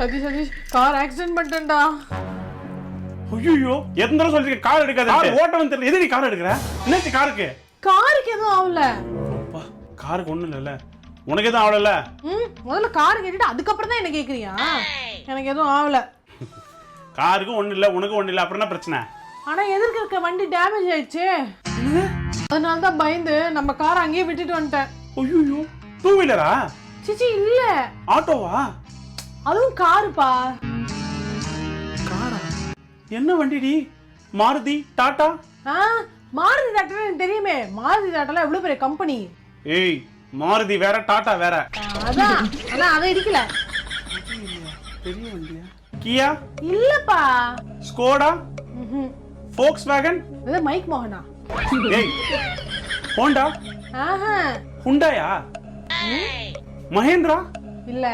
Satish car accident பண்ணிட்டேன்டா. ஐயோ எத்தனை தடவை சொல்லிருக்க கார் எடுக்காத, கார் ஓட்டவும் தெரியல, எதுக்கு கார் எடுக்கிற? என்னாச்சு காருக்கு? காருக்கு எதுவும் ஆகல. அப்பா காருக்கு ஒண்ணும் இல்லைல்ல, உனக்கு எதுவும் ஆகல? முதல்ல கார் கேட்டுட்டு அதுக்கப்புறம் தான் என்ன கேக்குறியா? எனக்கு எதுவும் ஆகல. காருக்கு ஒண்ணும் இல்ல, உனக்கு ஒண்ணும் இல்ல, அப்புறம் என்ன பிரச்சனை? ஆனா எதிர்க்க இருக்க வண்டி டேமேஜ் ஆயிடுச்சு, அதனால தான் பயந்து நம்ம கார் அங்கேயே விட்டுட்டு வந்துட்டேன். ஐயோ டூ வீலரா? சிச்சி இல்ல, ஆட்டோவா? அதுவும் காருப்பா. காரா? என்ன வண்டிடி? மாருதி டாடா? மாருதி டாட்டா எனக்கு தெரியுமே, மாருதி டாட்டால எவ்வளவு பெரிய கம்பெனி. ஏய் மாருதி வேற டாடா வேற. அதான், ஆனா அதை இடிக்கல. பெரிய வண்டியா? கியா? இல்லப்பா. ஸ்கோடா? ஃபோக்ஸ்வேகன்? இது மைக் மோகனா. ஏய் ஹோண்டா? ஆஹா. ஹுண்டாயா? மஹேந்திரா? இல்ல.